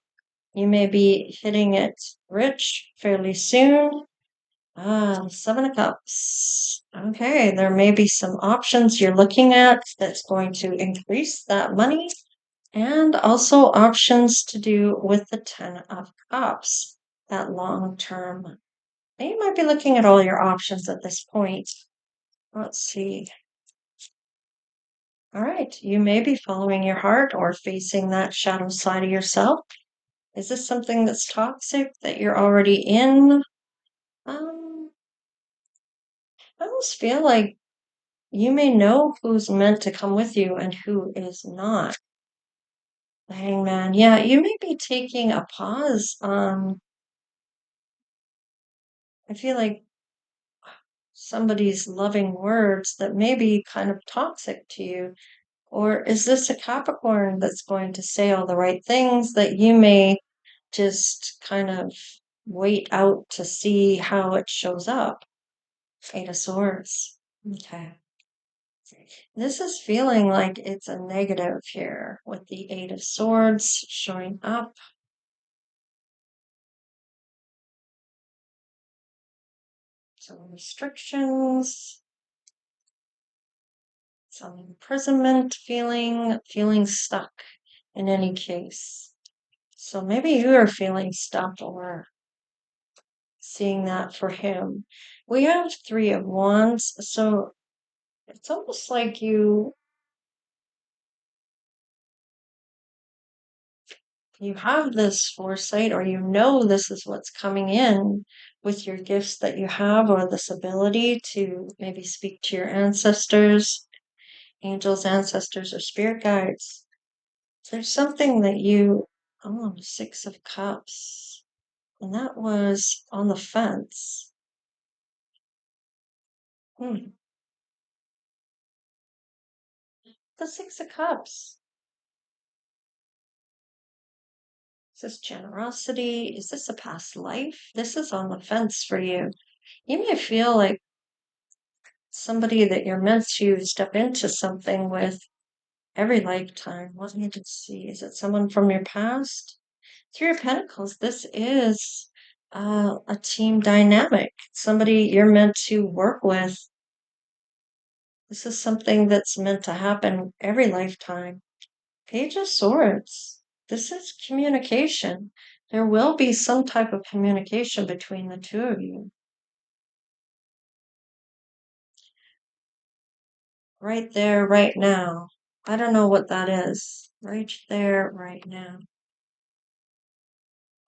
Speaker 1: You may be hitting it rich fairly soon. Seven of Cups. Okay, there may be some options you're looking at that's going to increase that money, and also options to do with the Ten of Cups, that long term. You might be looking at all your options at this point. Let's see. All right, you may be following your heart or facing that shadow side of yourself. Is this something that's toxic that you're already in? I almost feel like you may know who's meant to come with you and who is not. The Hangman. Yeah, you may be taking a pause. I feel like somebody's loving words that may be kind of toxic to you. Or is this a Capricorn that's going to say all the right things that you may just kind of wait out to see how it shows up? Eight of Swords. Okay. This is feeling like it's a negative here with the Eight of Swords showing up. Some restrictions, some imprisonment, feeling stuck in any case. So maybe you are feeling stuck or seeing that for him. We have Three of Wands, so it's almost like you have this foresight, or you know this is what's coming in with your gifts that you have, or this ability to maybe speak to your ancestors, angels, ancestors, or spirit guides. There's something that Six of Cups, and that was on the fence. The Six of Cups. Is this generosity? Is this a past life? This is on the fence for you. You may feel like somebody that you're meant to step into something with every lifetime. Let me just see. Is it someone from your past? Three of Pentacles. This is a team dynamic. Somebody you're meant to work with. This is something that's meant to happen every lifetime. Page of Swords. This is communication. There will be some type of communication between the two of you. Right there, right now. I don't know what that is. Right there, right now.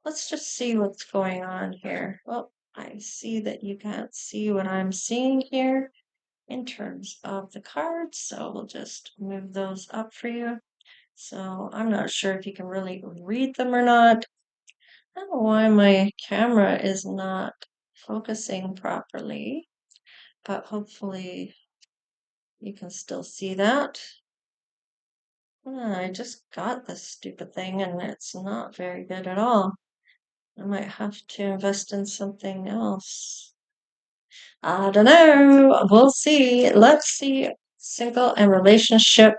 Speaker 1: Let's just see what's going on here. Well, I see that you can't see what I'm seeing here in terms of the cards, so we'll just move those up for you. So I'm not sure if you can really read them or not. I don't know why my camera is not focusing properly, but hopefully you can still see that. I just got this stupid thing and it's not very good at all. I might have to invest in something else. I don't know. We'll see. Let's see. Single and relationship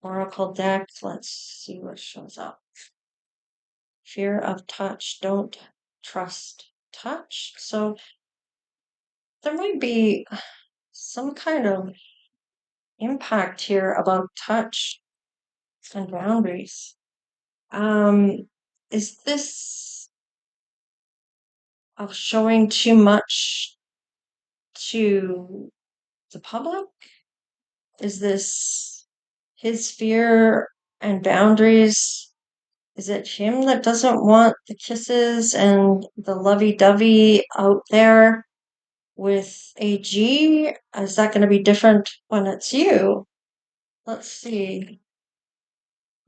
Speaker 1: oracle deck. Let's see what shows up. Fear of touch. Don't trust touch. So there might be some kind of impact here about touch and boundaries. Is this of showing too much to the public? Is this his fear and boundaries? Is it him that doesn't want the kisses and the lovey-dovey out there with AG? Is that going to be different when it's you? Let's see.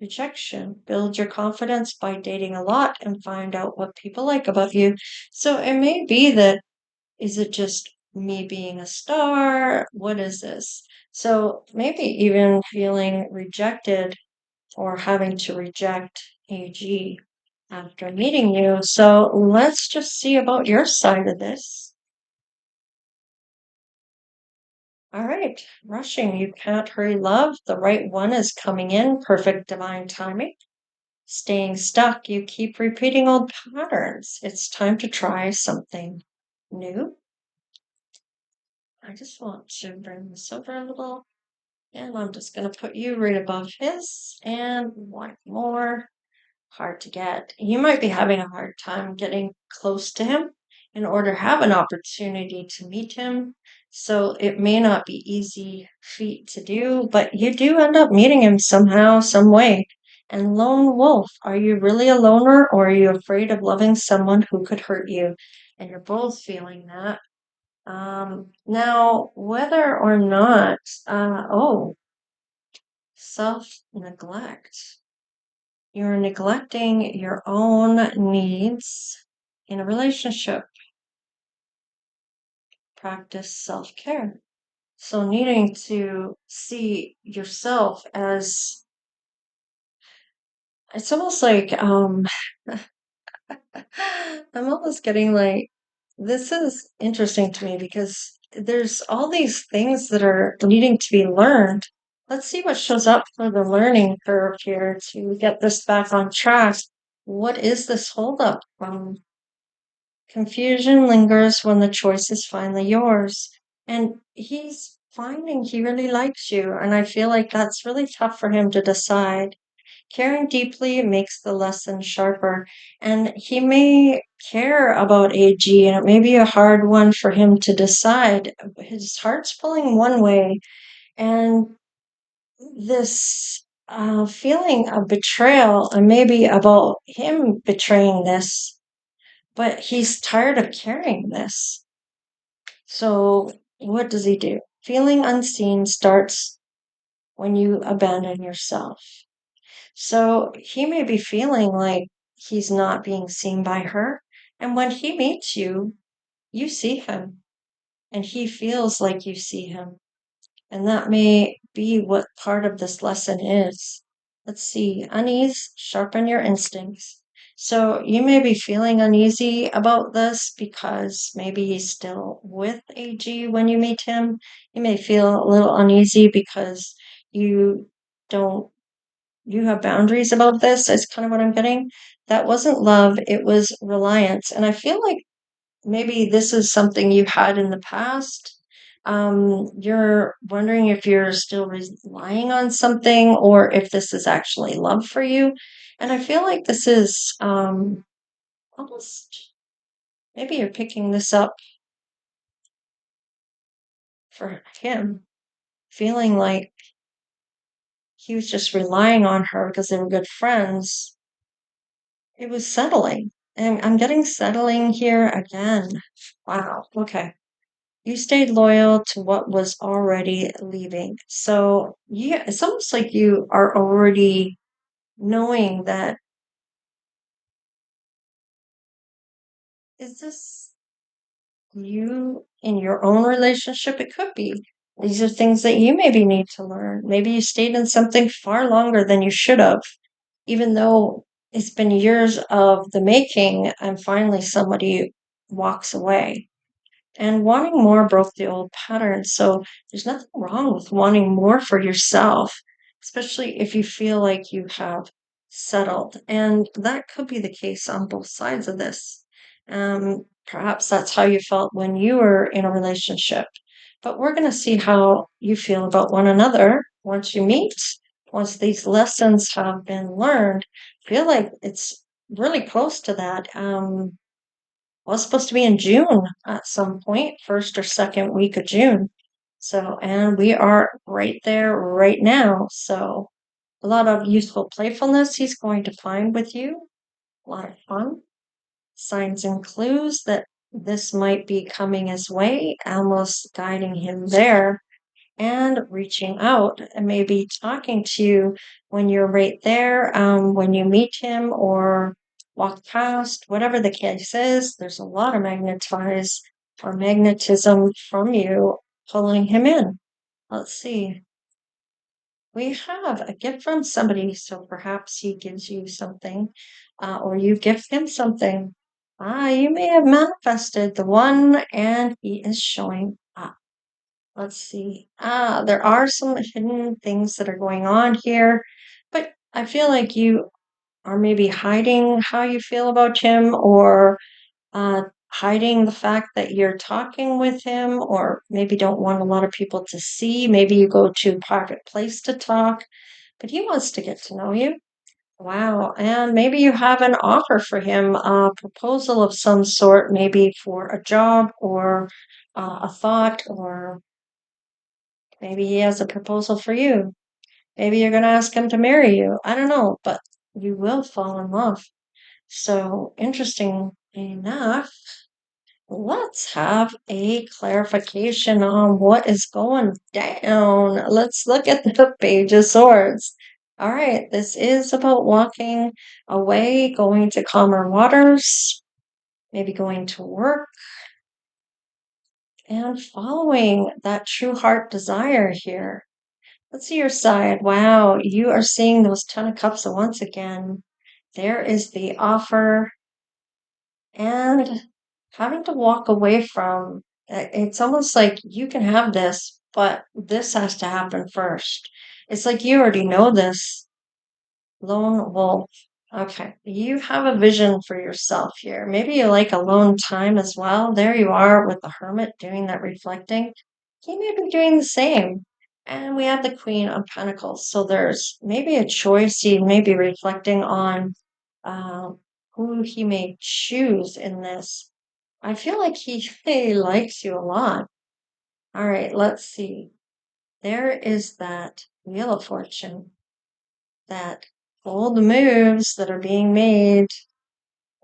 Speaker 1: Rejection. Build your confidence by dating a lot and find out what people like about you. So it may be that, is it just me being a star? What is this? So maybe even feeling rejected or having to reject AG after meeting you. So let's just see about your side of this. All right, rushing. You can't hurry love. The right one is coming in. Perfect divine timing. Staying stuck. You keep repeating old patterns. It's time to try something new. I just want to bring this over a little. And I'm just going to put you right above his. And one more. Hard to get. You might be having a hard time getting close to him in order to have an opportunity to meet him. So it may not be easy feat to do, but you do end up meeting him somehow, some way. And lone wolf, are you really a loner or are you afraid of loving someone who could hurt you? And you're both feeling that. Now, whether or not, self-neglect. You're neglecting your own needs in a relationship. Practice self-care. So needing to see yourself as, it's almost like I'm almost getting like, this is interesting to me because there's all these things that are needing to be learned. Let's see what shows up for the learning curve here to get this back on track. What is this holdup from? Confusion lingers when the choice is finally yours. And he's finding he really likes you. And I feel like that's really tough for him to decide. Caring deeply makes the lesson sharper. And he may care about AG, and it may be a hard one for him to decide. His heart's pulling one way, and this feeling of betrayal, and maybe about him betraying this, but he's tired of carrying this. So what does he do? Feeling unseen starts when you abandon yourself. So he may be feeling like he's not being seen by her. And when he meets you, you see him and he feels like you see him. And that may be what part of this lesson is. Let's see, unease, sharpen your instincts. So you may be feeling uneasy about this because maybe he's still with AG when you meet him. You may feel a little uneasy because you don't, you have boundaries about this, is kind of what I'm getting. That wasn't love, it was reliance. And I feel like maybe this is something you had in the past. You're wondering if you're still relying on something or if this is actually love for you. And I feel like this is almost, maybe you're picking this up for him, feeling like he was just relying on her because they were good friends. It was settling. And I'm getting settling here again. Wow. Okay. You stayed loyal to what was already leaving. So, yeah, it's almost like you are already knowing that, is this you in your own relationship? It could be. These are things that you maybe need to learn. Maybe you stayed in something far longer than you should have, even though it's been years of the making and finally somebody walks away. And wanting more broke the old pattern. So there's nothing wrong with wanting more for yourself, especially if you feel like you have settled. And that could be the case on both sides of this. Perhaps that's how you felt when you were in a relationship. But we're going to see how you feel about one another once you meet, once these lessons have been learned. I feel like it's really close to that. was supposed to be in June at some point, first or second week of June. So, and we are right there right now. So, a lot of useful playfulness he's going to find with you, a lot of fun, signs and clues that this might be coming his way, almost guiding him there and reaching out and maybe talking to you when you're right there, when you meet him or walk past, whatever the case is. There's a lot of magnetism from you pulling him in. Let's see. We have a gift from somebody, so perhaps he gives you something, or you gift him something. You may have manifested the one, and he is showing up. Let's see. There are some hidden things that are going on here, but I feel like you are maybe hiding how you feel about him or hiding the fact that you're talking with him, or maybe don't want a lot of people to see. Maybe you go to a private place to talk, but he wants to get to know you. Wow. And maybe you have an offer for him, a proposal of some sort, maybe for a job or a thought, or maybe he has a proposal for you. Maybe you're going to ask him to marry you. I don't know, but you will fall in love. So, interesting enough, let's have a clarification on what is going down. Let's look at the Page of Swords. All right, this is about walking away, going to calmer waters, maybe going to work, and following that true heart desire here. Let's see your side. Wow, you are seeing those Ten of Cups once again. There is the offer and having to walk away from. It's almost like you can have this, but this has to happen first. It's like you already know this. Lone wolf. Okay, you have a vision for yourself here. Maybe you like alone time as well. There you are with the hermit doing that reflecting. He may be doing the same. And we have the Queen of Pentacles. So there's maybe a choice he may be reflecting on uh, who he may choose in this. I feel like he really likes you a lot. All right, let's see. There is that Wheel of Fortune, that bold moves that are being made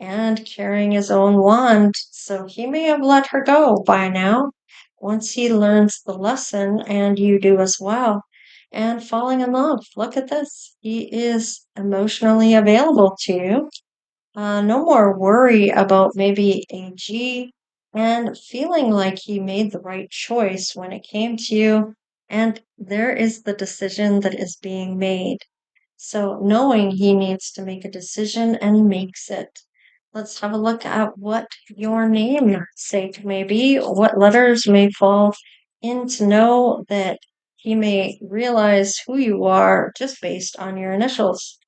Speaker 1: and carrying his own wand. So he may have let her go by now once he learns the lesson, and you do as well. And falling in love. Look at this. He is emotionally available to you. No more worry about maybe AG and feeling like he made the right choice when it came to you. And there is the decision that is being made. So knowing he needs to make a decision and makes it. Let's have a look at what your name sake may be, what letters may fall in to know that he may realize who you are just based on your initials.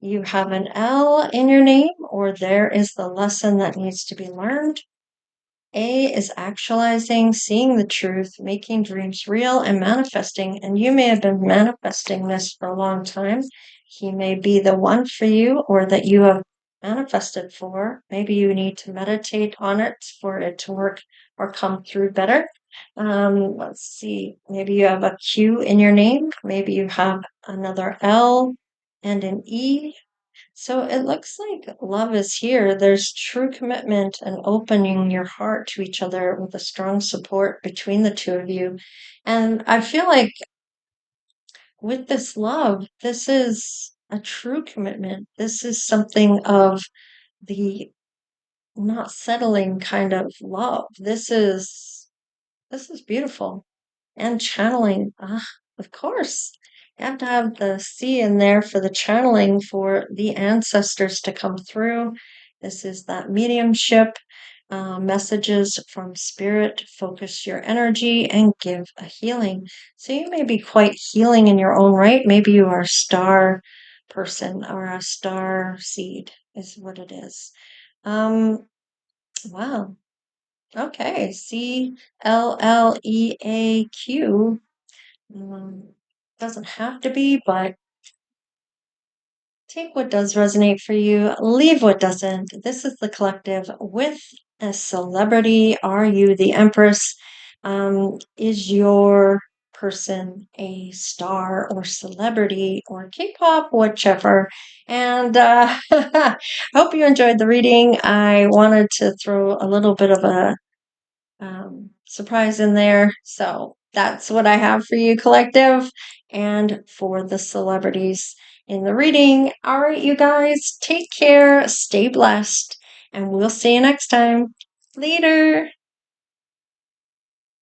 Speaker 1: You have an L in your name, or there is the lesson that needs to be learned. A is actualizing, seeing the truth, making dreams real, and manifesting. And you may have been manifesting this for a long time. He may be the one for you, or that you have manifested for. Maybe you need to meditate on it for it to work or come through better. Let's see. Maybe you have a Q in your name. Maybe you have another L and an E. So it looks like love is here. There's true commitment and opening your heart to each other with a strong support between the two of you. And I feel like with this love, this is a true commitment. This is something of the not settling kind of love. This is beautiful. And channeling, of course. You have to have the C in there for the channeling for the ancestors to come through. This is that mediumship, messages from spirit, focus your energy and give a healing. So you may be quite healing in your own right. Maybe you are a star person or a star seed is what it is. Wow. Okay, CLLEAQ. Doesn't have to be, but take what does resonate for you, leave what doesn't. This is the collective with a celebrity? Are you the Empress? Is your person a star or celebrity or K-pop, whichever? And I hope you enjoyed the reading. I wanted to throw a little bit of a surprise in there. So that's what I have for you, collective, and for the celebrities in the reading. All right, you guys, take care, stay blessed, and we'll see you next time. Later.